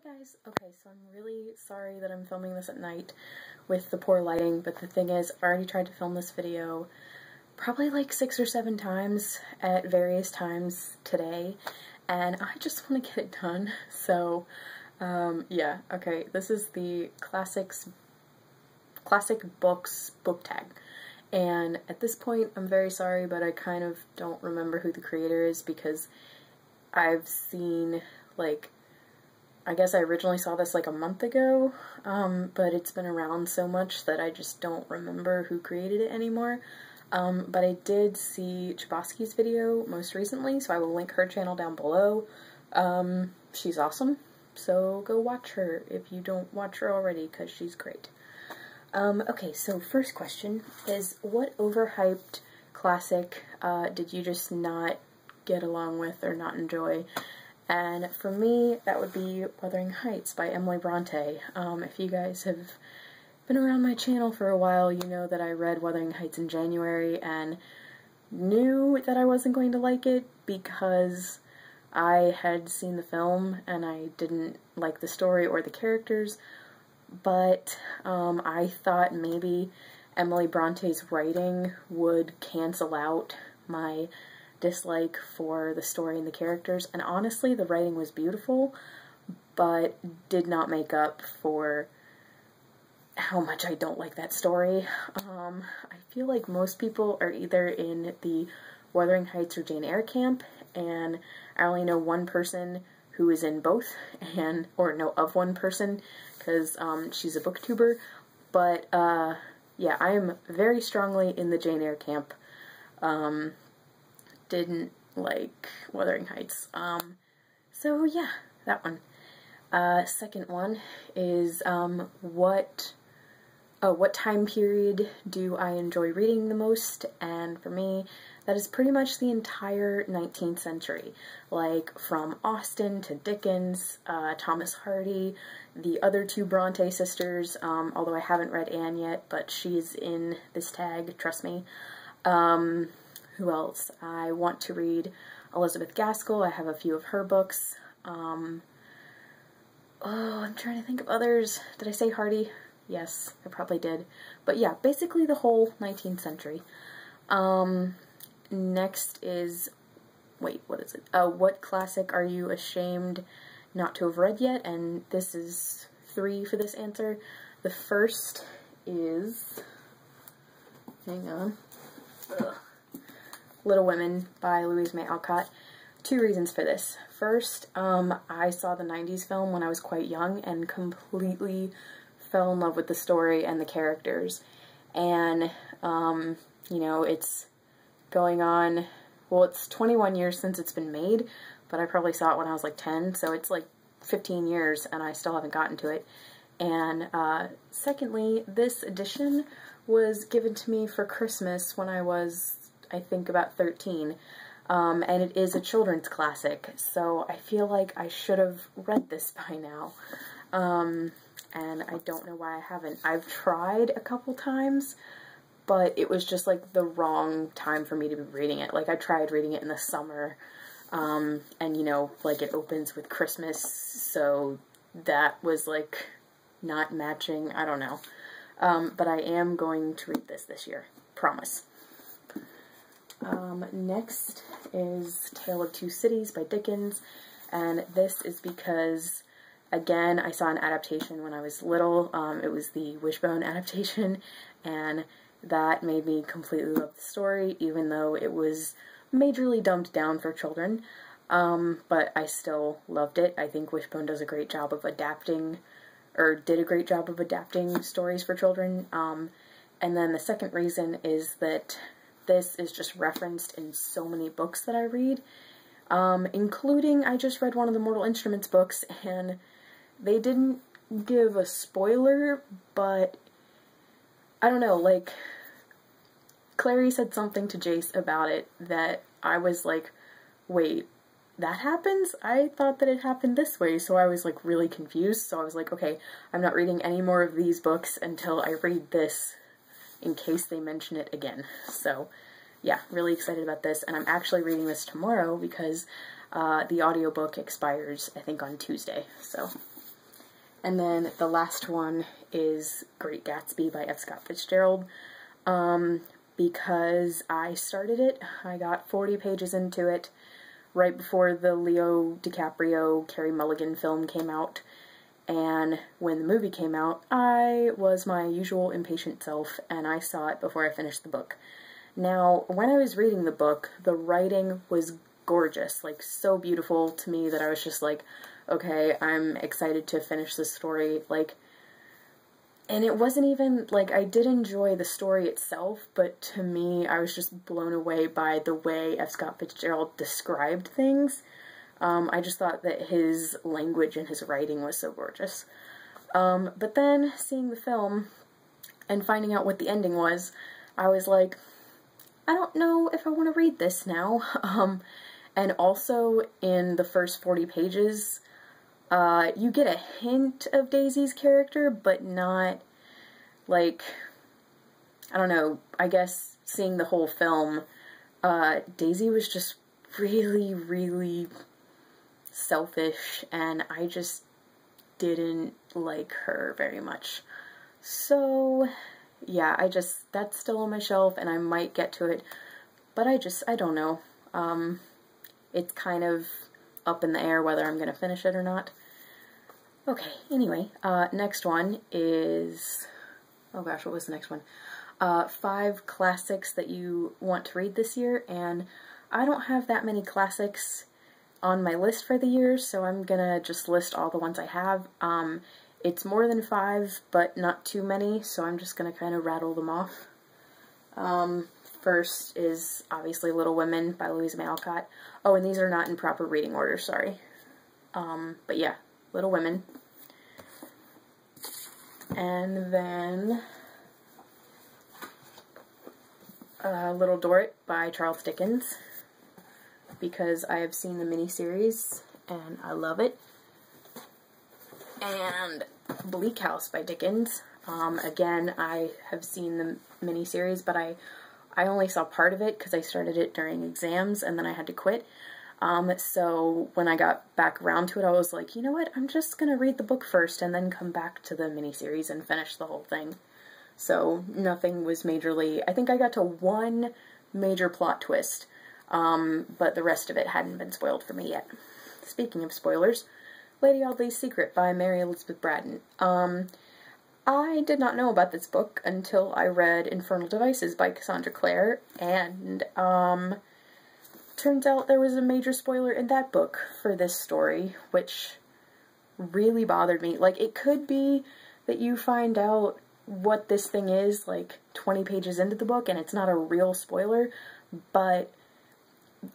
guys. Okay, so I'm really sorry that I'm filming this at night with the poor lighting, but the thing is, I already tried to film this video probably like 6 or 7 times at various times today, and I just want to get it done. So, yeah, okay, this is the Classic Books book tag. And at this point, I'm very sorry, but I kind of don't remember who the creator is because I've seen, like, I guess I originally saw this like a month ago, but it's been around so much that I just don't remember who created it anymore. But I did see Chbosky's video most recently, so I will link her channel down below. She's awesome, so go watch her if you don't watch her already, because she's great. Okay, so first question is, what overhyped classic did you just not get along with or not enjoy? And for me, that would be Wuthering Heights by Emily Bronte. If you guys have been around my channel for a while, you know that I read Wuthering Heights in January and knew that I wasn't going to like it because I had seen the film and I didn't like the story or the characters, but I thought maybe Emily Bronte's writing would cancel out my dislike for the story and the characters, and honestly the writing was beautiful, but did not make up for how much I don't like that story. I feel like most people are either in the Wuthering Heights or Jane Eyre camp, and I only know one person who is in both, or know of one person, because she's a booktuber, but yeah, I am very strongly in the Jane Eyre camp. Didn't like Wuthering Heights. So yeah, that one. Second one is, what time period do I enjoy reading the most? And for me, that is pretty much the entire 19th century. Like, from Austen to Dickens, Thomas Hardy, the other two Bronte sisters, although I haven't read Anne yet, but she's in this tag, trust me. Who else? I want to read Elizabeth Gaskell. I have a few of her books. Oh, I'm trying to think of others. Did I say Hardy? Yes, I probably did. But yeah, basically the whole 19th century. Next is, wait, what is it? What classic are you ashamed not to have read yet? And this is 3 for this answer. The first is, hang on. Ugh. Little Women by Louise May Alcott. 2 reasons for this. First, I saw the 90s film when I was quite young and completely fell in love with the story and the characters. And, you know, it's going on, well, it's 21 years since it's been made, but I probably saw it when I was like 10, so it's like 15 years and I still haven't gotten to it. And, secondly, this edition was given to me for Christmas when I was, I think, about 13, and it is a children's classic, so I feel like I should have read this by now, and I don't know why I haven't. I've tried a couple times, but it was just like the wrong time for me to be reading it. Like, I tried reading it in the summer, and you know, like, it opens with Christmas, so that was like not matching. I don't know, but I am going to read this year, promise. Next is Tale of Two Cities by Dickens, and this is because, again, I saw an adaptation when I was little. It was the Wishbone adaptation, and that made me completely love the story, even though it was majorly dumbed down for children, but I still loved it. I think Wishbone does a great job of adapting, or did a great job of adapting stories for children, and then the second reason is that this is just referenced in so many books that I read, including, I just read one of the Mortal Instruments books, and they didn't give a spoiler, but I don't know, like, Clary said something to Jace about it that I was like, wait, that happens? I thought that it happened this way, so I was like really confused, so I was like, okay, I'm not reading any more of these books until I read this, in case they mention it again. So, yeah, really excited about this, and I'm actually reading this tomorrow because the audiobook expires, I think, on Tuesday, so And then the last one is Great Gatsby by F. Scott Fitzgerald. Because I started it, I got 40 pages into it right before the Leo DiCaprio, Carey Mulligan film came out. And when the movie came out, I was my usual impatient self, and I saw it before I finished the book. Now, when I was reading the book, the writing was gorgeous, like, so beautiful to me that I was just like, okay, I'm excited to finish this story, like, and it wasn't even, like, I did enjoy the story itself, but to me, I was just blown away by the way F. Scott Fitzgerald described things. I just thought that his language and his writing was so gorgeous. But then, seeing the film and finding out what the ending was, I was like, I don't know if I want to read this now. And also, in the first 40 pages, you get a hint of Daisy's character, but not, like, I don't know, I guess seeing the whole film, Daisy was just really, really selfish, and I just didn't like her very much. So, yeah, that's still on my shelf, and I might get to it, but I don't know. It's kind of up in the air whether I'm gonna finish it or not. Okay, anyway, next one is, oh gosh, what was the next one? 5 classics that you want to read this year, and I don't have that many classics on my list for the year, so I'm gonna just list all the ones I have. It's more than 5, but not too many, so I'm just gonna kind of rattle them off. First is obviously Little Women by Louisa May Alcott. Oh, and these are not in proper reading order, sorry. But yeah, Little Women. And then Little Dorrit by Charles Dickens, because I have seen the miniseries and I love it. And Bleak House by Dickens. Again, I have seen the miniseries, but I only saw part of it because I started it during exams and then I had to quit. So when I got back around to it, I was like, you know what, I'm just gonna read the book first and then come back to the miniseries and finish the whole thing. So nothing was majorly, I think I got to one major plot twist, but the rest of it hadn't been spoiled for me yet. Speaking of spoilers, Lady Audley's Secret by Mary Elizabeth Braddon. I did not know about this book until I read Infernal Devices by Cassandra Clare, and turns out there was a major spoiler in that book for this story, which really bothered me. Like, it could be that you find out what this thing is, like, 20 pages into the book, and it's not a real spoiler, but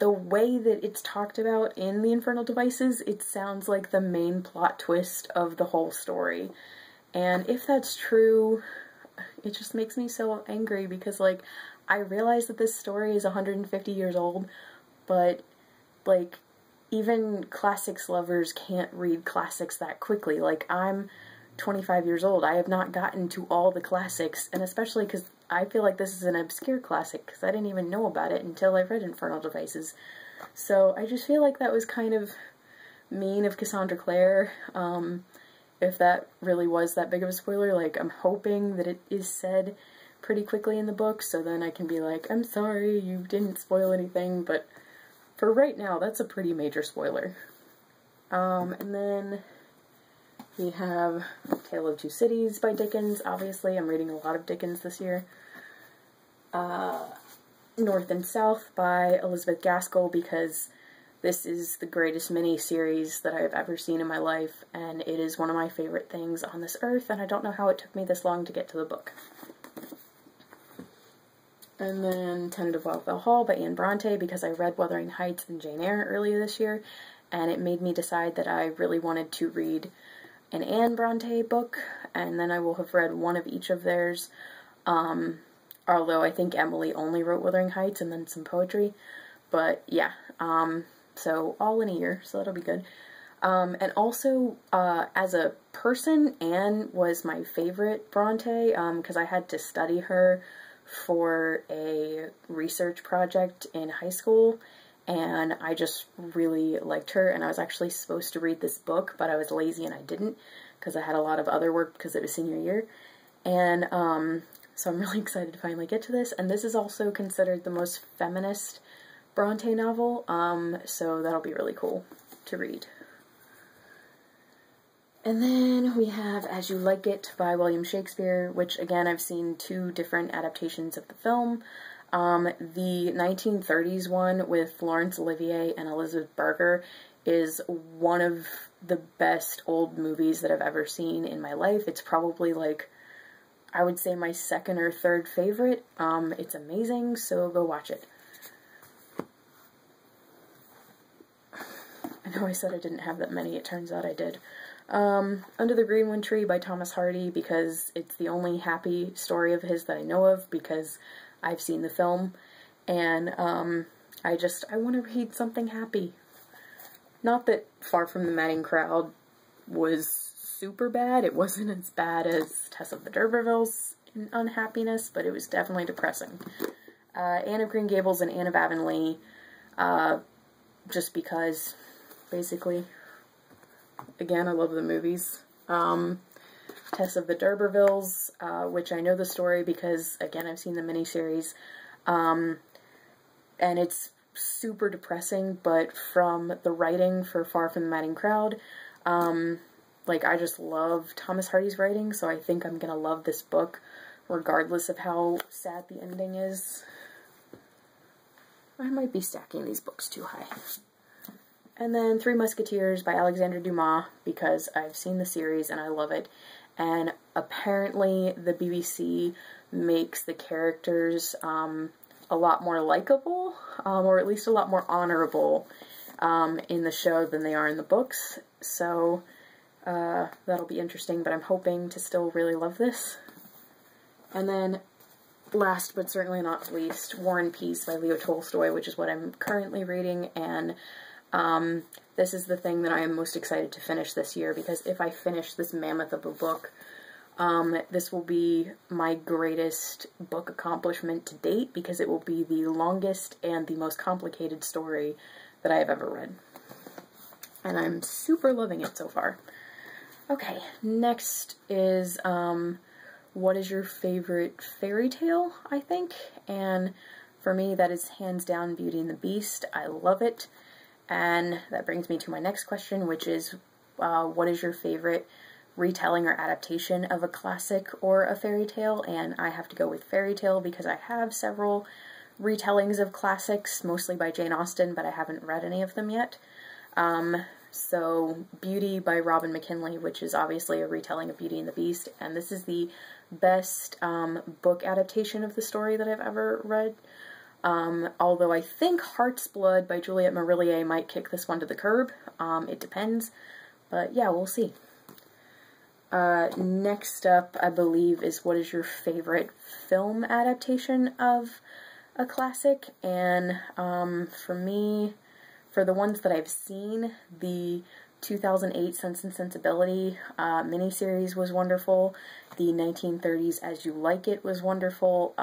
the way that it's talked about in the Infernal Devices, it sounds like the main plot twist of the whole story. And if that's true, it just makes me so angry because, like, I realize that this story is 150 years old, but, like, even classics lovers can't read classics that quickly. Like, I'm 25 years old. I have not gotten to all the classics, and especially because I feel like this is an obscure classic because I didn't even know about it until I read Infernal Devices. So I just feel like that was kind of mean of Cassandra Clare. If that really was that big of a spoiler, like, I'm hoping that it is said pretty quickly in the book, so then I can be like, I'm sorry, you didn't spoil anything, but for right now, that's a pretty major spoiler. And then we have Tale of Two Cities by Dickens. Obviously, I'm reading a lot of Dickens this year. North and South by Elizabeth Gaskell, because this is the greatest mini-series that I've ever seen in my life, and it is one of my favorite things on this earth, and I don't know how it took me this long to get to the book. And then Tenant of Wildfell Hall by Anne Bronte, because I read Wuthering Heights and Jane Eyre earlier this year, and it made me decide that I really wanted to read an Anne Bronte book, and then I will have read one of each of theirs, although I think Emily only wrote Wuthering Heights and then some poetry, but yeah, so all in a year, so that'll be good. And also, as a person, Anne was my favorite Bronte, because I had to study her for a research project in high school, and I just really liked her, and I was actually supposed to read this book, but I was lazy and I didn't, because I had a lot of other work because it was senior year, and so I'm really excited to finally get to this, and this is also considered the most feminist Bronte novel, so that'll be really cool to read. And then we have As You Like It by William Shakespeare, which again I've seen 2 different adaptations of the film. The 1930s one with Laurence Olivier and Elizabeth Barker is one of the best old movies that I've ever seen in my life. It's probably like, I would say, my 2nd or 3rd favorite. It's amazing, so go watch it. I know I said I didn't have that many, it turns out I did. Under the Greenwood Tree by Thomas Hardy, because it's the only happy story of his that I know of, because I've seen the film, and I want to read something happy. Not that Far From the Madding Crowd was super bad, it wasn't as bad as Tess of the D'Urbervilles in unhappiness, but it was definitely depressing. Anne of Green Gables and Anne of Avonlea, just because, basically. Again, I love the movies. Tess of the D'Urbervilles, which I know the story because, again, I've seen the miniseries. And it's super depressing, but from the writing for Far From the Madding Crowd, like, I just love Thomas Hardy's writing, so I think I'm gonna love this book, regardless of how sad the ending is. I might be stacking these books too high. And then Three Musketeers by Alexandre Dumas, because I've seen the series and I love it. And apparently the BBC makes the characters a lot more likable, or at least a lot more honorable in the show than they are in the books. So that'll be interesting, but I'm hoping to still really love this. And then last but certainly not least, War and Peace by Leo Tolstoy, which is what I'm currently reading, and this is the thing that I am most excited to finish this year, because if I finish this mammoth of a book, this will be my greatest book accomplishment to date, because it will be the longest and the most complicated story that I have ever read. And I'm super loving it so far. Okay, next is, what is your favorite fairy tale, I think? And for me, that is hands down Beauty and the Beast. I love it. And that brings me to my next question, which is, what is your favorite retelling or adaptation of a classic or a fairy tale? And I have to go with fairy tale because I have several retellings of classics, mostly by Jane Austen, but I haven't read any of them yet. So Beauty by Robin McKinley, which is obviously a retelling of Beauty and the Beast, and this is the best book adaptation of the story that I've ever read. Although I think Heart's Blood by Juliette Marillier might kick this one to the curb. It depends. But yeah, we'll see. Next up, I believe, is what is your favorite film adaptation of a classic? And for me, for the ones that I've seen, the 2008 Sense and Sensibility miniseries was wonderful. The 1930s As You Like It was wonderful.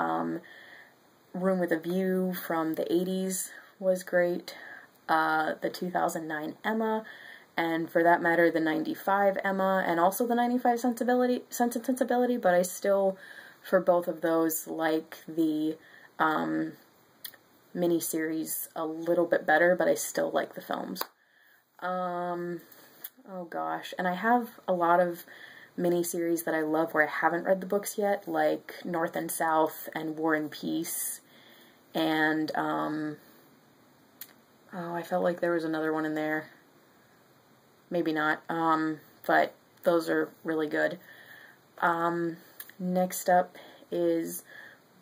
Room with a View from the 80s was great. The 2009 Emma, and for that matter, the 95 Emma, and also the 95 Sense and Sensibility, but I still, for both of those, like the miniseries a little bit better, but I still like the films. Oh gosh, and I have a lot of miniseries that I love where I haven't read the books yet, like North and South and War and Peace, and oh, I felt like there was another one in there. Maybe not, but those are really good. Next up is,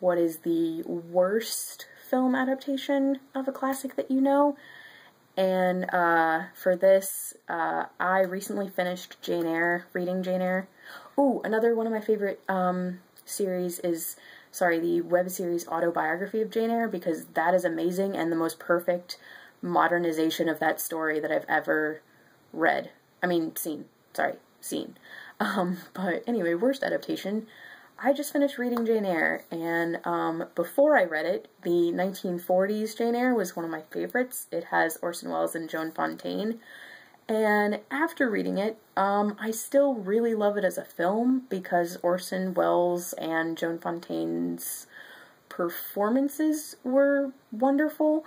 what is the worst film adaptation of a classic that you know? And for this, I recently finished Jane Eyre, reading Jane Eyre. Ooh, another one of my favorite series is, the web series Autobiography of Jane Eyre, because that is amazing and the most perfect modernization of that story that I've ever seen. But anyway, worst adaptation. I just finished reading Jane Eyre, and before I read it, the 1940s Jane Eyre was one of my favorites. It has Orson Welles and Joan Fontaine. And after reading it, I still really love it as a film because Orson Welles and Joan Fontaine's performances were wonderful.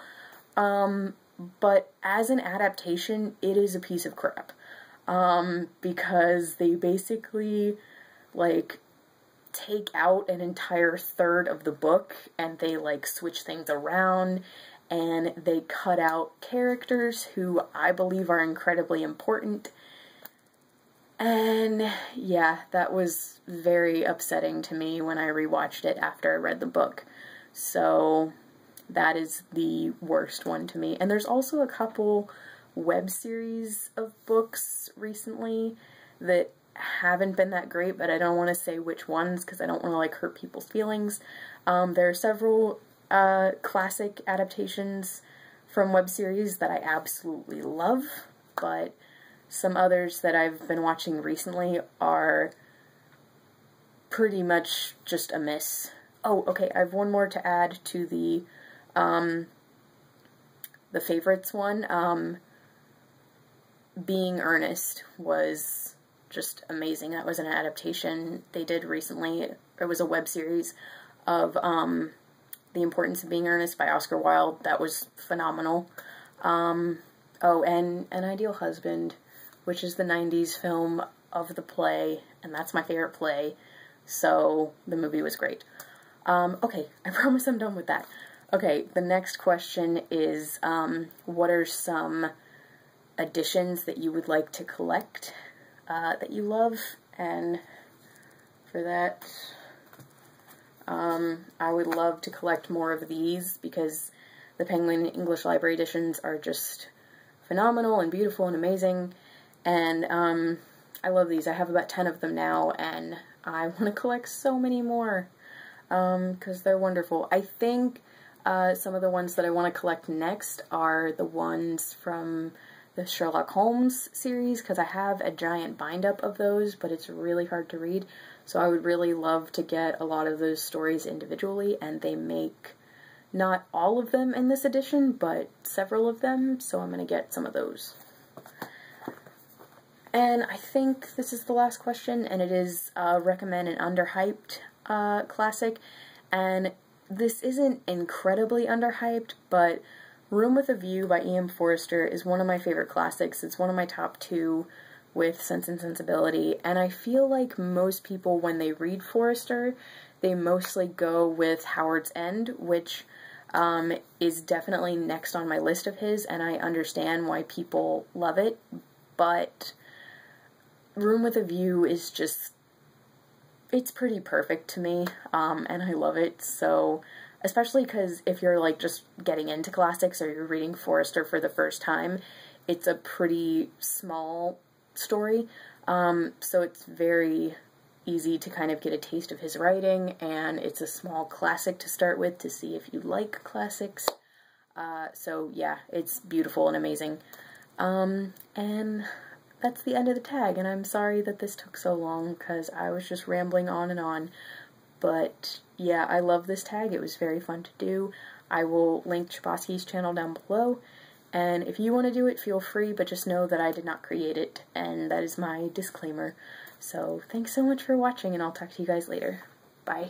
But as an adaptation, it is a piece of crap. Because they basically, like, take out an entire third of the book and they, like, switch things around. And they cut out characters who I believe are incredibly important. And yeah, that was very upsetting to me when I rewatched it after I read the book. So that is the worst one to me. And there's also a couple web series of books recently that haven't been that great, but I don't want to say which ones because I don't want to, like, hurt people's feelings. There are several classic adaptations from web series that I absolutely love, but some others that I've been watching recently are pretty much just a miss. Oh, okay, I have one more to add to the favorites one. Being Earnest was just amazing. That was an adaptation they did recently. It was a web series of The Importance of Being Earnest by Oscar Wilde. That was phenomenal. Oh, and An Ideal Husband, which is the 90s film of the play, and that's my favorite play, so the movie was great. Okay, I promise I'm done with that. Okay, the next question is, what are some editions that you would like to collect, that you love? And for that, I would love to collect more of these because the Penguin English Library editions are just phenomenal and beautiful and amazing, and I love these. I have about 10 of them now, and I want to collect so many more because they're wonderful. I think some of the ones that I want to collect next are the ones from the Sherlock Holmes series, because I have a giant bind-up of those, but it's really hard to read, so I would really love to get a lot of those stories individually, and they make not all of them in this edition, but several of them, so I'm going to get some of those. And I think this is the last question, and it is recommend an underhyped classic, and this isn't incredibly underhyped, but Room with a View by E.M. Forster is one of my favorite classics. It's one of my top 2 with Sense and Sensibility, and I feel like most people, when they read Forster, they mostly go with Howard's End, which is definitely next on my list of his, and I understand why people love it, but Room with a View is just, it's pretty perfect to me, and I love it, so especially because if you're, like, just getting into classics or you're reading Forster for the first time, it's a pretty small story, so it's very easy to kind of get a taste of his writing, and it's a small classic to start with to see if you like classics. So yeah, it's beautiful and amazing. And that's the end of the tag, and I'm sorry that this took so long because I was just rambling on and on. But yeah, I love this tag. It was very fun to do. I will link Chbosky's channel down below, and if you want to do it, feel free, but just know that I did not create it, and that is my disclaimer. So thanks so much for watching, and I'll talk to you guys later. Bye.